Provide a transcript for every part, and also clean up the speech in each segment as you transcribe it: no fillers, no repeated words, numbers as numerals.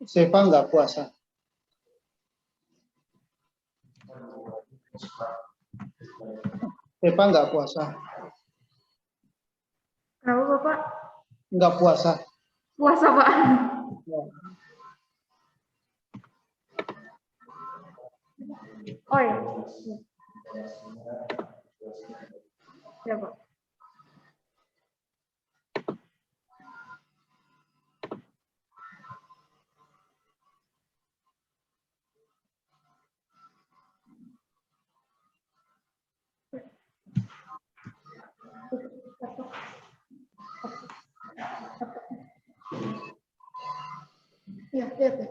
Seva nggak puasa. Seva nggak puasa. Kenapa Bapak? Nggak puasa. Puasa Pak. Ya. Oh ya. Ya Pak. Ya, ya, ya.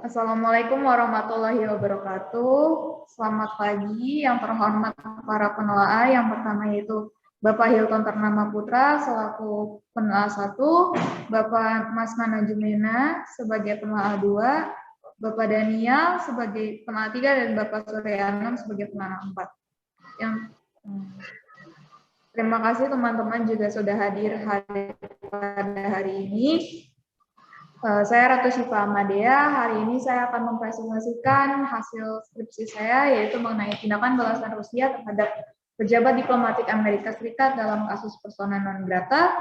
Assalamualaikum warahmatullahi wabarakatuh. Selamat pagi yang terhormat para penelaah. Yang pertama yaitu Bapak Hilton Ternama Putra selaku penelaah 1, Bapak Mas Mana Jumena sebagai penelaah 2, Bapak Daniel sebagai penelaah 3, dan Bapak Suryanam sebagai penelaah 4. Terima kasih teman-teman juga sudah hadir pada hari ini. Saya Ratu Syifa Amadea. Hari ini saya akan mempresentasikan hasil skripsi saya, yaitu mengenai tindakan balasan Rusia terhadap pejabat diplomatik Amerika Serikat dalam kasus persona non grata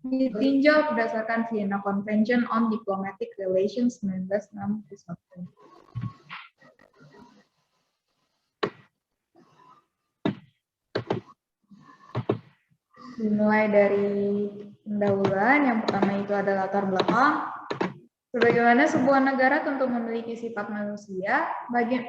ditinjau berdasarkan Vienna Convention on Diplomatic Relations 1961. Dimulai dari pendahuluan, yang pertama itu adalah latar belakang. Sebagaimana sebuah negara tentu memiliki sifat manusia,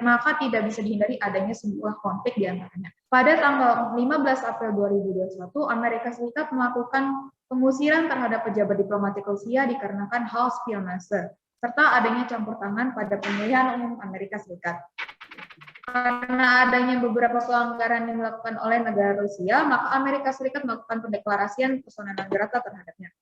maka tidak bisa dihindari adanya sebuah konflik di antaranya. Pada tanggal 15 April 2021, Amerika Serikat melakukan pengusiran terhadap pejabat diplomatik Rusia dikarenakan hal spionase, serta adanya campur tangan pada pemilihan umum Amerika Serikat. Karena adanya beberapa pelanggaran yang dilakukan oleh negara Rusia, maka Amerika Serikat melakukan pendeklarasian persona non grata terhadapnya.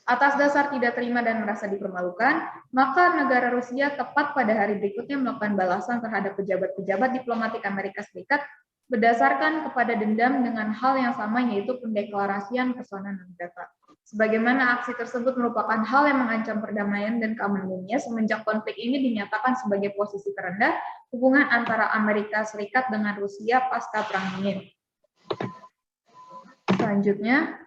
Atas dasar tidak terima dan merasa dipermalukan, maka negara Rusia tepat pada hari berikutnya melakukan balasan terhadap pejabat-pejabat diplomatik Amerika Serikat berdasarkan kepada dendam dengan hal yang sama, yaitu pendeklarasian persona non grata. Sebagaimana aksi tersebut merupakan hal yang mengancam perdamaian dan keamanan dunia semenjak konflik ini dinyatakan sebagai posisi terendah hubungan antara Amerika Serikat dengan Rusia pasca Perang Dingin. Selanjutnya,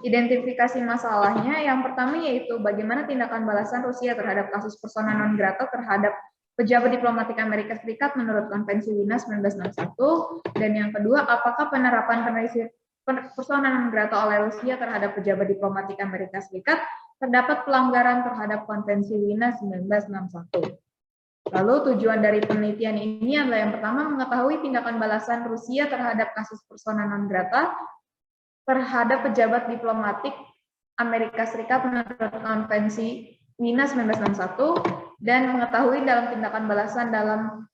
identifikasi masalahnya. Yang pertama yaitu bagaimana tindakan balasan Rusia terhadap kasus persona non grata terhadap pejabat diplomatik Amerika Serikat menurut Konvensi Wina 1961, dan yang kedua, apakah penerapan persona non grata oleh Rusia terhadap pejabat diplomatik Amerika Serikat terdapat pelanggaran terhadap Konvensi Wina 1961. Lalu tujuan dari penelitian ini adalah yang pertama mengetahui tindakan balasan Rusia terhadap kasus persona non grata terhadap pejabat diplomatik Amerika Serikat menurut Konvensi Wina 1961, dan mengetahui dalam tindakan balasan dalam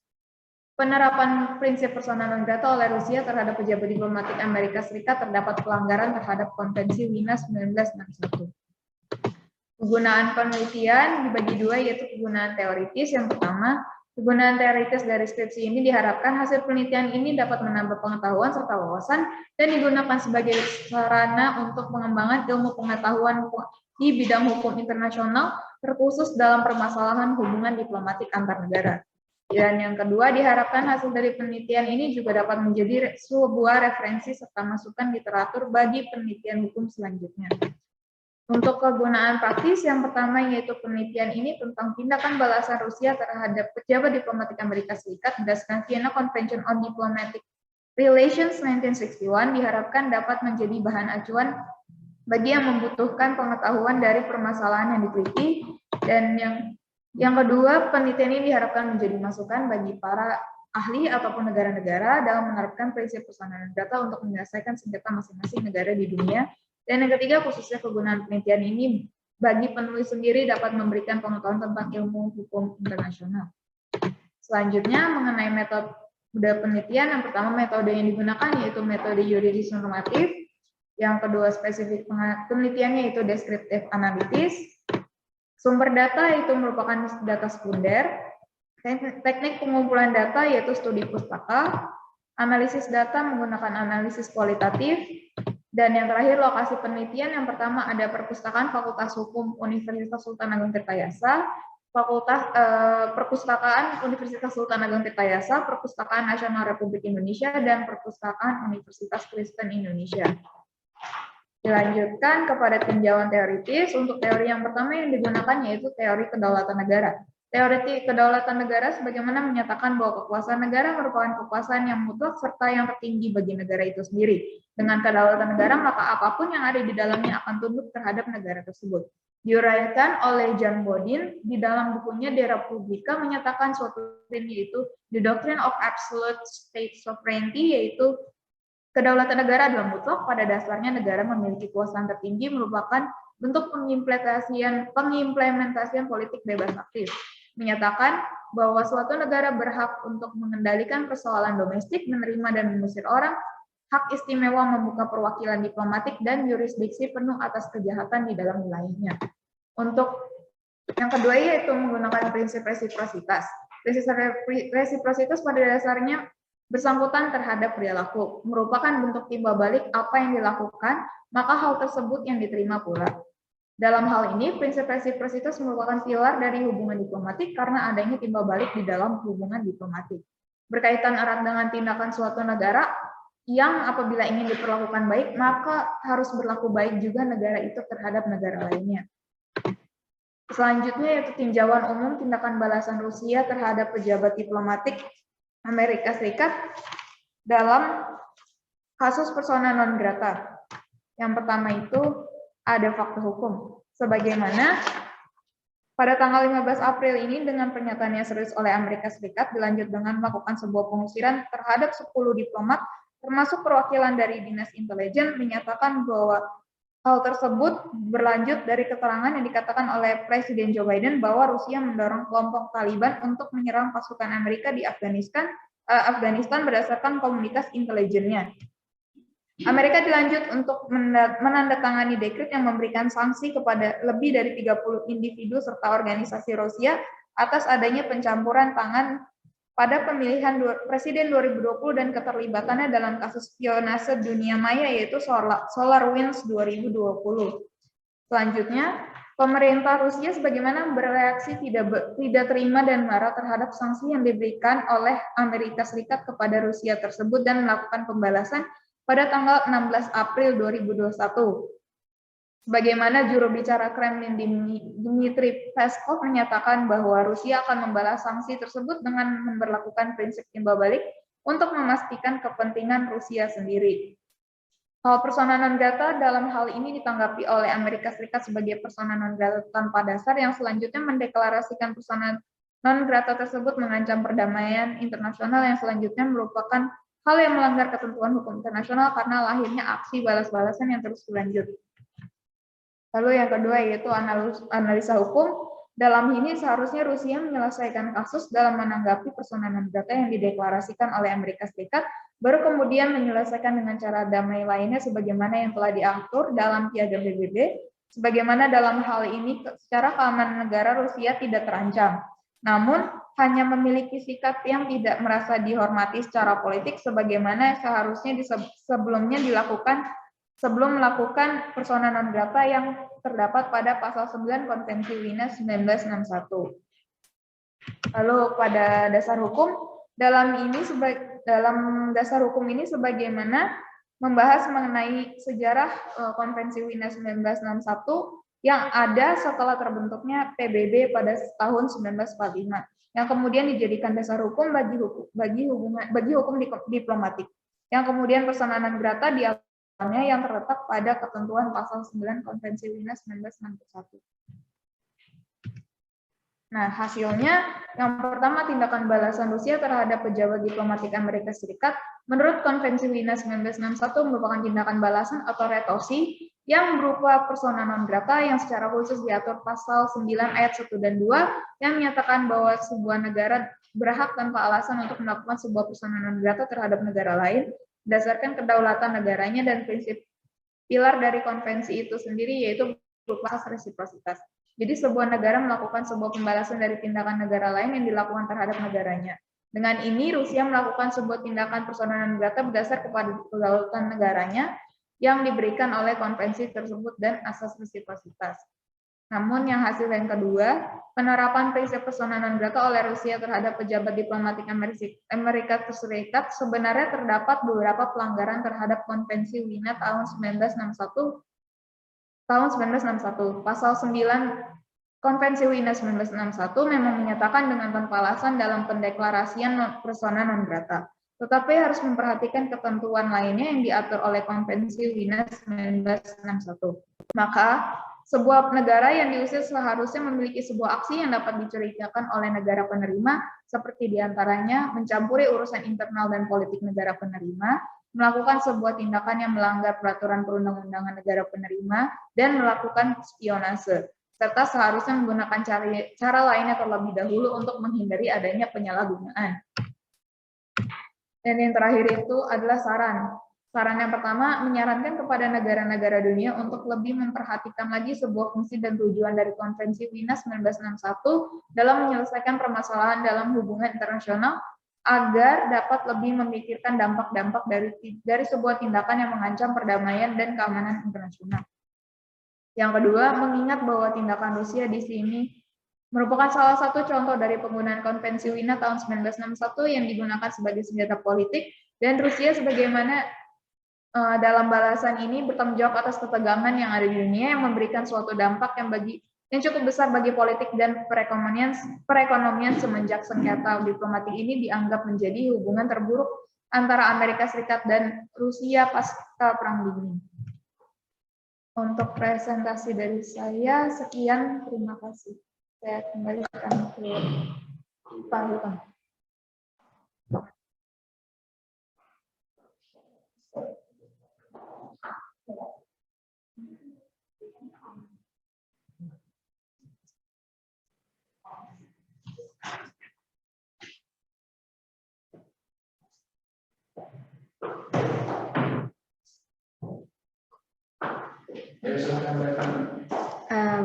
penerapan prinsip persona non grata oleh Rusia terhadap pejabat diplomatik Amerika Serikat terdapat pelanggaran terhadap Konvensi Wina 1961. Penggunaan penelitian dibagi dua, yaitu penggunaan teoritis. Yang pertama, penggunaan teoritis dari skripsi ini diharapkan hasil penelitian ini dapat menambah pengetahuan serta wawasan dan digunakan sebagai sarana untuk pengembangan ilmu pengetahuan di bidang hukum internasional, terkhusus dalam permasalahan hubungan diplomatik antar negara. Dan yang kedua, diharapkan hasil dari penelitian ini juga dapat menjadi sebuah referensi serta masukan literatur bagi penelitian hukum selanjutnya. Untuk kegunaan praktis, yang pertama yaitu penelitian ini tentang tindakan balasan Rusia terhadap pejabat diplomatik Amerika Serikat berdasarkan Vienna Convention on Diplomatic Relations 1961 diharapkan dapat menjadi bahan acuan bagi yang membutuhkan pengetahuan dari permasalahan yang diteliti. Dan yang kedua, penelitian ini diharapkan menjadi masukan bagi para ahli ataupun negara-negara dalam menerapkan prinsip persona non grata untuk menyelesaikan sengketa masing-masing negara di dunia. Dan yang ketiga, khususnya kegunaan penelitian ini bagi penulis sendiri dapat memberikan pengetahuan tentang ilmu hukum internasional. Selanjutnya, mengenai metode penelitian, yang pertama metode yang digunakan yaitu metode yuridis normatif. Yang kedua, spesifik penelitiannya yaitu deskriptif analitis. Sumber data itu merupakan data sekunder. Teknik pengumpulan data yaitu studi pustaka, analisis data menggunakan analisis kualitatif, dan yang terakhir lokasi penelitian. Yang pertama ada Perpustakaan Fakultas Hukum Universitas Sultan Agung Tirtayasa, Perpustakaan Universitas Sultan Agung Tirtayasa, Perpustakaan Nasional Republik Indonesia, dan Perpustakaan Universitas Kristen Indonesia. Dilanjutkan kepada tinjauan teoritis. Untuk teori yang pertama yang digunakan yaitu teori kedaulatan negara. Teori kedaulatan negara sebagaimana menyatakan bahwa kekuasaan negara merupakan kekuasaan yang mutlak serta yang tertinggi bagi negara itu sendiri. Dengan kedaulatan negara, maka apapun yang ada di dalamnya akan tunduk terhadap negara tersebut. Diuraikan oleh John Bodin di dalam bukunya De Republica, menyatakan suatu doktrin yaitu The Doctrine of Absolute State Sovereignty, yaitu kedaulatan negara adalah mutlak. Pada dasarnya negara memiliki kekuasaan tertinggi merupakan bentuk pengimplementasian politik bebas aktif. Menyatakan bahwa suatu negara berhak untuk mengendalikan persoalan domestik, menerima dan mengusir orang, hak istimewa membuka perwakilan diplomatik, dan yurisdiksi penuh atas kejahatan di dalam wilayahnya. Untuk yang kedua yaitu menggunakan prinsip resiprositas. Prinsip resiprositas pada dasarnya bersangkutan terhadap perilaku, merupakan bentuk timbal balik apa yang dilakukan, maka hal tersebut yang diterima pula. Dalam hal ini, prinsip resiprositas merupakan pilar dari hubungan diplomatik karena adanya timbal balik di dalam hubungan diplomatik. Berkaitan erat dengan tindakan suatu negara yang apabila ingin diperlakukan baik, maka harus berlaku baik juga negara itu terhadap negara lainnya. Selanjutnya yaitu tinjauan umum tindakan balasan Rusia terhadap pejabat diplomatik Amerika Serikat dalam kasus persona non grata. Yang pertama itu ada fakta hukum. Sebagaimana pada tanggal 15 April ini dengan pernyataan yang serius oleh Amerika Serikat dilanjut dengan melakukan sebuah pengusiran terhadap 10 diplomat termasuk perwakilan dari Dinas Intelijen, menyatakan bahwa hal tersebut berlanjut dari keterangan yang dikatakan oleh Presiden Joe Biden bahwa Rusia mendorong kelompok Taliban untuk menyerang pasukan Amerika di Afghanistan berdasarkan komunitas intelijennya. Amerika dilanjut untuk menandatangani dekret yang memberikan sanksi kepada lebih dari 30 individu serta organisasi Rusia atas adanya pencampuran tangan pada pemilihan Presiden 2020 dan keterlibatannya dalam kasus spionase dunia maya yaitu SolarWinds 2020. Selanjutnya, pemerintah Rusia sebagaimana bereaksi tidak terima dan marah terhadap sanksi yang diberikan oleh Amerika Serikat kepada Rusia tersebut dan melakukan pembalasan pada tanggal 16 April 2021. Sebagaimana juru bicara Kremlin Dmitry Peskov menyatakan bahwa Rusia akan membalas sanksi tersebut dengan memberlakukan prinsip timbal balik untuk memastikan kepentingan Rusia sendiri. Hal persona non grata dalam hal ini ditanggapi oleh Amerika Serikat sebagai persona non grata tanpa dasar yang selanjutnya mendeklarasikan persona non grata tersebut mengancam perdamaian internasional yang selanjutnya merupakan hal yang melanggar ketentuan hukum internasional karena lahirnya aksi balas-balasan yang terus berlanjut. Lalu yang kedua yaitu analisa hukum. Dalam ini seharusnya Rusia menyelesaikan kasus dalam menanggapi persona non grata yang dideklarasikan oleh Amerika Serikat, baru kemudian menyelesaikan dengan cara damai lainnya sebagaimana yang telah diatur dalam Piagam PBB. Sebagaimana dalam hal ini secara keamanan negara Rusia tidak terancam, namun hanya memiliki sikap yang tidak merasa dihormati secara politik sebagaimana seharusnya sebelumnya dilakukan sebelum melakukan persona non grata yang terdapat pada pasal 9 Konvensi Wina 1961. Lalu pada dasar hukum, dalam dasar hukum ini sebagaimana membahas mengenai sejarah Konvensi Wina 1961 yang ada setelah terbentuknya PBB pada tahun 1945, yang kemudian dijadikan dasar hukum bagi hukum diplomatik, yang kemudian persona non grata diaturnya yang terletak pada ketentuan pasal 9 Konvensi Wina 1961. Nah, hasilnya yang pertama tindakan balasan Rusia terhadap pejabat diplomatik Amerika Serikat menurut Konvensi Wina 1961 merupakan tindakan balasan atau retosi yang berupa persona non grata yang secara khusus diatur pasal 9 ayat 1 dan 2 yang menyatakan bahwa sebuah negara berhak tanpa alasan untuk melakukan sebuah persona non grata terhadap negara lain berdasarkan kedaulatan negaranya dan prinsip pilar dari konvensi itu sendiri yaitu berupa resiprositas. Jadi sebuah negara melakukan sebuah pembalasan dari tindakan negara lain yang dilakukan terhadap negaranya. Dengan ini, Rusia melakukan sebuah tindakan persona non grata berdasar kepada kedaulatan negaranya yang diberikan oleh konvensi tersebut dan asas resiprositas. Namun yang hasil yang kedua, penerapan prinsip persona non grata oleh Rusia terhadap pejabat diplomatik Amerika Serikat sebenarnya terdapat beberapa pelanggaran terhadap konvensi Wina tahun 1961. Pasal 9 Konvensi Wina 1961 memang menyatakan dengan tanpa alasan dalam pendeklarasian persona non grata. Tetapi harus memperhatikan ketentuan lainnya yang diatur oleh Konvensi Wina 1961. Maka, sebuah negara yang diusir seharusnya memiliki sebuah aksi yang dapat dicurigakan oleh negara penerima, seperti diantaranya mencampuri urusan internal dan politik negara penerima, melakukan sebuah tindakan yang melanggar peraturan perundang-undangan negara penerima, dan melakukan spionase, serta seharusnya menggunakan cara lainnya terlebih dahulu untuk menghindari adanya penyalahgunaan. Dan yang terakhir itu adalah saran. Saran yang pertama, menyarankan kepada negara-negara dunia untuk lebih memperhatikan lagi sebuah fungsi dan tujuan dari Konvensi Wina 1961 dalam menyelesaikan permasalahan dalam hubungan internasional, agar dapat lebih memikirkan dampak-dampak dari sebuah tindakan yang mengancam perdamaian dan keamanan internasional. Yang kedua, mengingat bahwa tindakan Rusia di sini merupakan salah satu contoh dari penggunaan Konvensi Wina tahun 1961 yang digunakan sebagai senjata politik, dan Rusia sebagaimana dalam balasan ini bertanggung jawab atas ketegangan yang ada di dunia yang memberikan suatu dampak yang cukup besar bagi politik dan perekonomian semenjak sengketa diplomatik ini dianggap menjadi hubungan terburuk antara Amerika Serikat dan Rusia pasca Perang Dingin. Untuk presentasi dari saya, sekian. Terima kasih. Saya kembalikan ke Pak Hilton.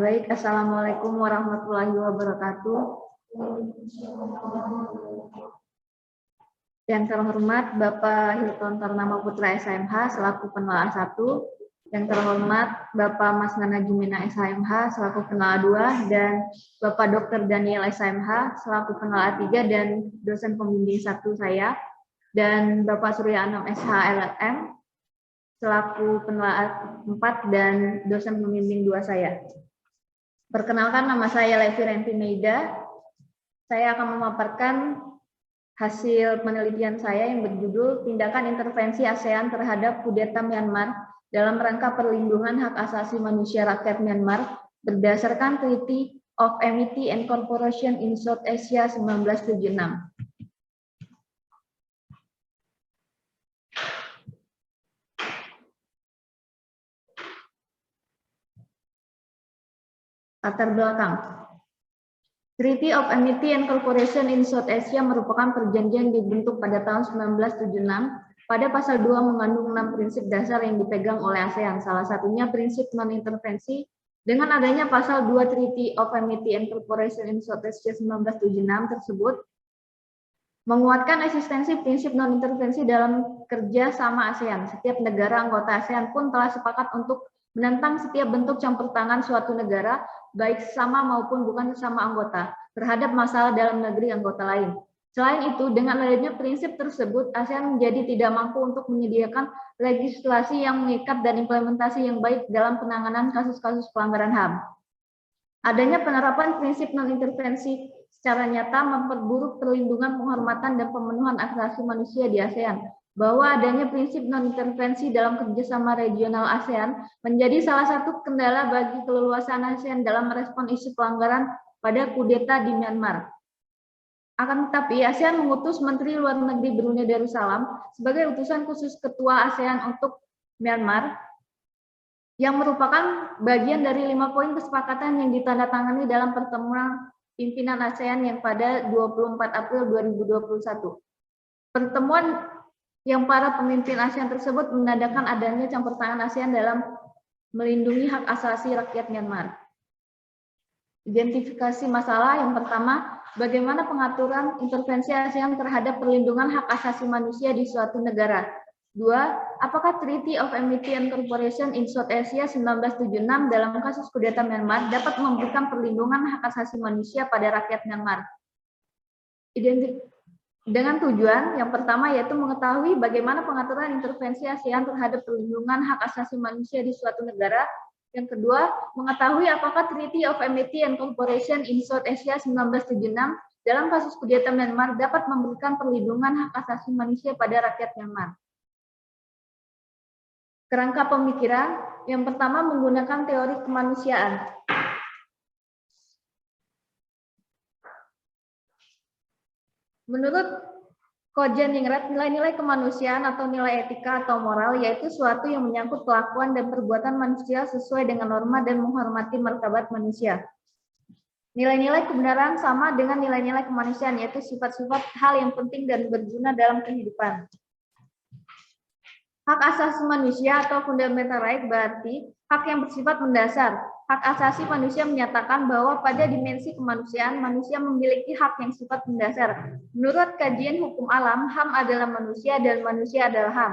Baik, Assalamualaikum warahmatullahi wabarakatuh. Yang terhormat Bapak Hilton Purnama Putra SHMH selaku penelaah 1, yang terhormat Bapak Mas Nana Jumina SHMH selaku penelaah 2, dan Bapak Dr. Daniel SHMH selaku penelaah 3 dan dosen pembimbing 1 saya, dan Bapak Surya Anom SHLM selaku penelaah 4 dan dosen pembimbing 2 saya. Perkenalkan, nama saya Levi Renti Meida. Saya akan memaparkan hasil penelitian saya yang berjudul Tindakan Intervensi ASEAN terhadap Kudeta Myanmar dalam rangka perlindungan hak asasi manusia rakyat Myanmar berdasarkan Treaty of Amity and Cooperation in South Asia 1976. Latar belakang. Treaty of Amity and Cooperation in South Asia merupakan perjanjian dibentuk pada tahun 1976. Pada pasal 2 mengandung 6 prinsip dasar yang dipegang oleh ASEAN. Salah satunya prinsip non-intervensi. Dengan adanya pasal 2 Treaty of Amity and Cooperation in South Asia 1976 tersebut, menguatkan eksistensi prinsip non-intervensi dalam kerja sama ASEAN. Setiap negara anggota ASEAN pun telah sepakat untuk menentang setiap bentuk campur tangan suatu negara, baik sesama maupun bukan sesama anggota, terhadap masalah dalam negeri anggota lain. Selain itu, dengan adanya prinsip tersebut, ASEAN menjadi tidak mampu untuk menyediakan legislasi yang mengikat dan implementasi yang baik dalam penanganan kasus-kasus pelanggaran HAM. Adanya penerapan prinsip non-intervensi secara nyata memperburuk perlindungan, penghormatan, dan pemenuhan hak asasi manusia di ASEAN. Bahwa adanya prinsip non-intervensi dalam kerjasama regional ASEAN menjadi salah satu kendala bagi keleluasaan ASEAN dalam merespon isu pelanggaran pada kudeta di Myanmar. Akan tetapi, ASEAN mengutus Menteri Luar Negeri Brunei Darussalam sebagai utusan khusus Ketua ASEAN untuk Myanmar, yang merupakan bagian dari 5 poin kesepakatan yang ditandatangani dalam pertemuan pimpinan ASEAN yang pada 24 April 2021. Pertemuan yang para pemimpin ASEAN tersebut menandakan adanya campur tangan ASEAN dalam melindungi hak asasi rakyat Myanmar. Identifikasi masalah yang pertama, bagaimana pengaturan intervensi ASEAN terhadap perlindungan hak asasi manusia di suatu negara. Dua, apakah Treaty of Amity and Cooperation in South Asia 1976 dalam kasus kudeta Myanmar dapat memberikan perlindungan hak asasi manusia pada rakyat Myanmar? Dengan tujuan yang pertama yaitu mengetahui bagaimana pengaturan intervensi ASEAN terhadap perlindungan hak asasi manusia di suatu negara. Yang kedua, mengetahui apakah Treaty of Amity and Cooperation in South Asia 1976 dalam kasus kudeta Myanmar dapat memberikan perlindungan hak asasi manusia pada rakyat Myanmar. Kerangka pemikiran yang pertama menggunakan teori kemanusiaan. Menurut Kojaningrat, nilai-nilai kemanusiaan atau nilai etika atau moral yaitu suatu yang menyangkut kelakuan dan perbuatan manusia sesuai dengan norma dan menghormati martabat manusia. Nilai-nilai kebenaran sama dengan nilai-nilai kemanusiaan yaitu sifat-sifat hal yang penting dan berguna dalam kehidupan. Hak asasi manusia atau fundamental right berarti hak yang bersifat mendasar. Hak asasi manusia menyatakan bahwa pada dimensi kemanusiaan, manusia memiliki hak yang sifat mendasar. Menurut kajian hukum alam, HAM adalah manusia dan manusia adalah HAM.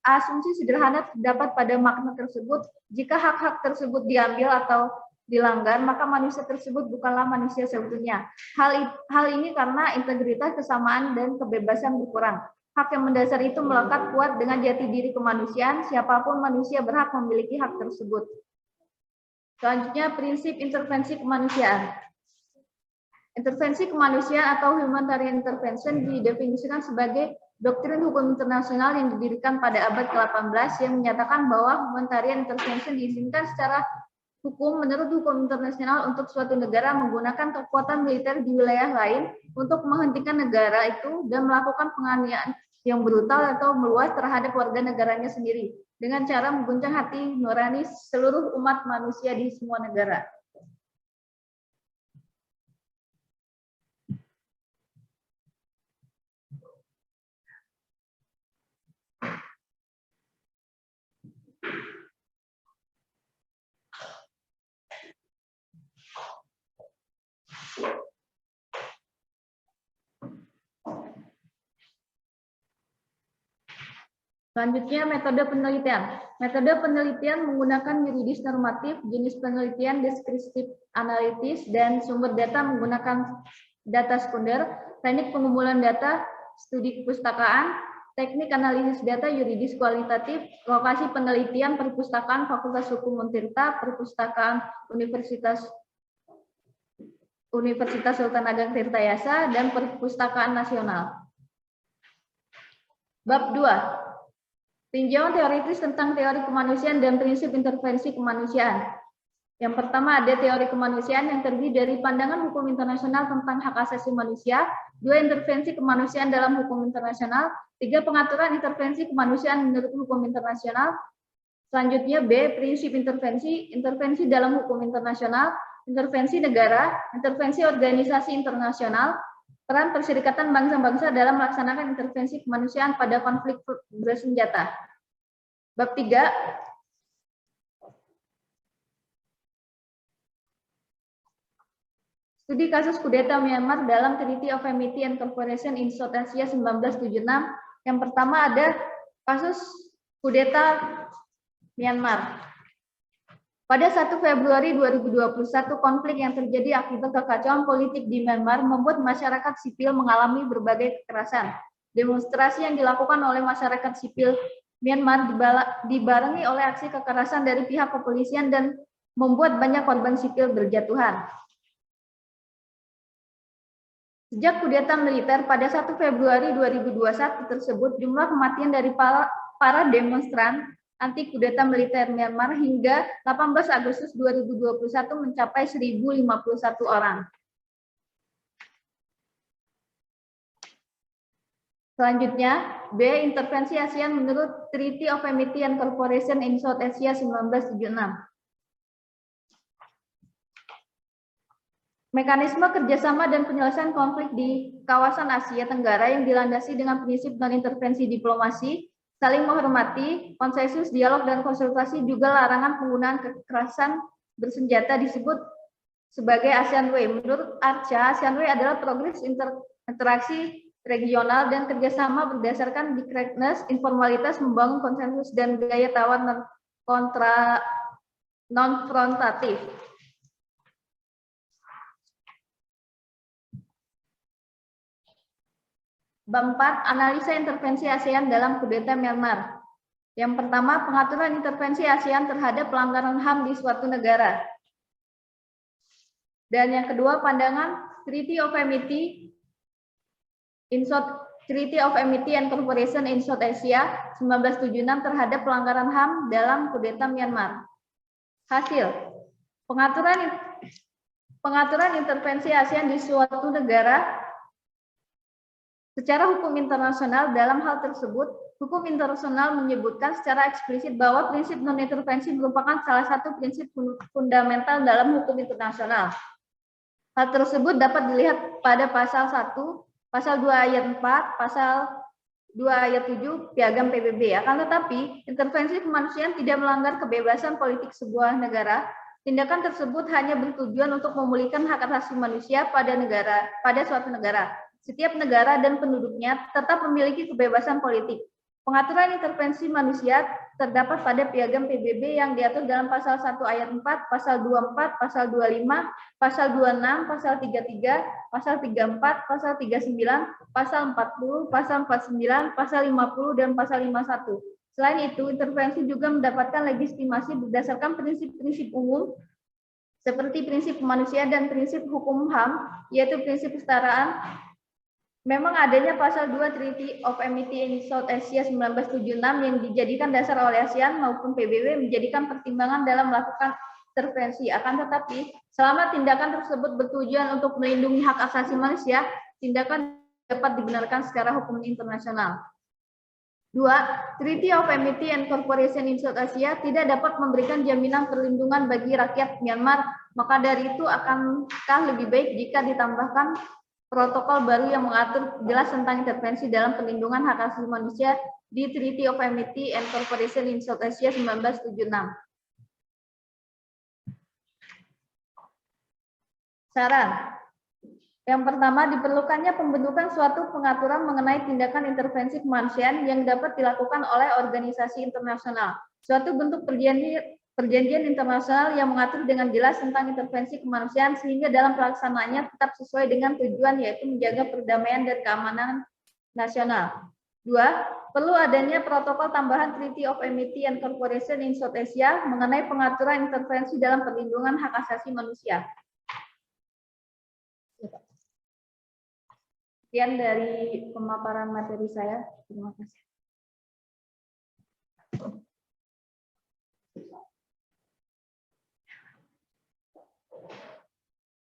Asumsi sederhana terdapat pada makna tersebut. Jika hak-hak tersebut diambil atau dilanggar, maka manusia tersebut bukanlah manusia seutuhnya. Hal ini karena integritas, kesamaan, dan kebebasan berkurang. Hak yang mendasar itu melekat kuat dengan jati diri kemanusiaan. Siapapun manusia berhak memiliki hak tersebut. Selanjutnya, prinsip intervensi kemanusiaan. Intervensi kemanusiaan atau humanitarian intervention didefinisikan sebagai doktrin hukum internasional yang didirikan pada abad ke-18 yang menyatakan bahwa humanitarian intervention diizinkan secara hukum menurut hukum internasional untuk suatu negara menggunakan kekuatan militer di wilayah lain untuk menghentikan negara itu dan melakukan penganiayaan yang brutal atau meluas terhadap warga negaranya sendiri dengan cara mengguncang hati nurani seluruh umat manusia di semua negara. Selanjutnya, metode penelitian. Metode penelitian menggunakan yuridis normatif, jenis penelitian deskriptif analitis, dan sumber data menggunakan data sekunder, teknik pengumpulan data, studi kepustakaan, teknik analisis data yuridis kualitatif, lokasi penelitian perpustakaan Fakultas Hukum Untirta, perpustakaan Universitas Sultan Ageng Tirtayasa, dan perpustakaan nasional. Bab 2. Tinjauan teoritis tentang teori kemanusiaan dan prinsip intervensi kemanusiaan. Yang pertama ada teori kemanusiaan yang terdiri dari pandangan hukum internasional tentang hak asasi manusia, 2 intervensi kemanusiaan dalam hukum internasional, 3 pengaturan intervensi kemanusiaan menurut hukum internasional. Selanjutnya B, prinsip intervensi, intervensi dalam hukum internasional, intervensi negara, intervensi organisasi internasional, peran Perserikatan Bangsa-Bangsa dalam melaksanakan intervensi kemanusiaan pada konflik bersenjata. Bab 3. Studi kasus kudeta Myanmar dalam Treaty of Amity and Cooperation in South Asia 1976. Yang pertama ada kasus kudeta Myanmar. Pada 1 Februari 2021, konflik yang terjadi akibat kekacauan politik di Myanmar membuat masyarakat sipil mengalami berbagai kekerasan. Demonstrasi yang dilakukan oleh masyarakat sipil Myanmar dibarengi oleh aksi kekerasan dari pihak kepolisian dan membuat banyak korban sipil berjatuhan. Sejak kudeta militer pada 1 Februari 2021 tersebut, jumlah kematian dari para demonstran anti kudeta militer Myanmar hingga 18 Agustus 2021 mencapai 1.051 orang. Selanjutnya, B. Intervensi ASEAN menurut Treaty of Amity and Cooperation in South Asia 1976. Mekanisme kerjasama dan penyelesaian konflik di kawasan Asia Tenggara yang dilandasi dengan prinsip non-intervensi diplomasi, saling menghormati, konsensus, dialog, dan konsultasi juga larangan penggunaan kekerasan bersenjata disebut sebagai ASEAN Way. Menurut Arca, ASEAN Way adalah progres interaksi regional dan kerjasama berdasarkan diskreteness, informalitas, membangun konsensus, dan gaya tawar non-frontatif. Bab 4, analisa intervensi ASEAN dalam kudeta Myanmar. Yang pertama, pengaturan intervensi ASEAN terhadap pelanggaran HAM di suatu negara. Dan yang kedua, pandangan Treaty of Amity and Cooperation in South Asia 1976 terhadap pelanggaran HAM dalam kudeta Myanmar. Hasil, pengaturan intervensi ASEAN di suatu negara secara hukum internasional. Dalam hal tersebut, hukum internasional menyebutkan secara eksplisit bahwa prinsip non-intervensi merupakan salah satu prinsip fundamental dalam hukum internasional. Hal tersebut dapat dilihat pada pasal 1, pasal 2 ayat 4, pasal 2 ayat 7 Piagam PBB. Akan tetapi, intervensi kemanusiaan tidak melanggar kebebasan politik sebuah negara. Tindakan tersebut hanya bertujuan untuk memulihkan hak asasi manusia pada suatu negara. Setiap negara dan penduduknya tetap memiliki kebebasan politik. Pengaturan intervensi manusia terdapat pada Piagam PBB yang diatur dalam pasal 1 ayat 4, pasal 24, pasal 25, pasal 26, pasal 33, pasal 34, pasal 39, pasal 40, pasal 49, pasal 50, dan pasal 51. Selain itu, intervensi juga mendapatkan legitimasi berdasarkan prinsip-prinsip umum seperti prinsip kemanusiaan dan prinsip hukum HAM, yaitu prinsip kesetaraan. Memang adanya pasal 2 Treaty of Amity in South Asia 1976 yang dijadikan dasar oleh ASEAN maupun PBB menjadikan pertimbangan dalam melakukan intervensi. Akan tetapi, selama tindakan tersebut bertujuan untuk melindungi hak asasi manusia, tindakan dapat dibenarkan secara hukum internasional. 2. Treaty of Amity and Cooperation in South Asia tidak dapat memberikan jaminan perlindungan bagi rakyat Myanmar, maka dari itu akankah lebih baik jika ditambahkan protokol baru yang mengatur jelas tentang intervensi dalam perlindungan hak asasi manusia di Treaty of Amity and Cooperation in South Asia 1976. Saran. Yang pertama, diperlukannya pembentukan suatu pengaturan mengenai tindakan intervensi kemanusiaan yang dapat dilakukan oleh organisasi internasional. Suatu bentuk perjanjian internasional yang mengatur dengan jelas tentang intervensi kemanusiaan sehingga dalam pelaksanaannya tetap sesuai dengan tujuan, yaitu menjaga perdamaian dan keamanan nasional. 2. Perlu adanya protokol tambahan Treaty of Amity and Cooperation in South Asia mengenai pengaturan intervensi dalam perlindungan hak asasi manusia. Sekian dari pemaparan materi saya. Terima kasih.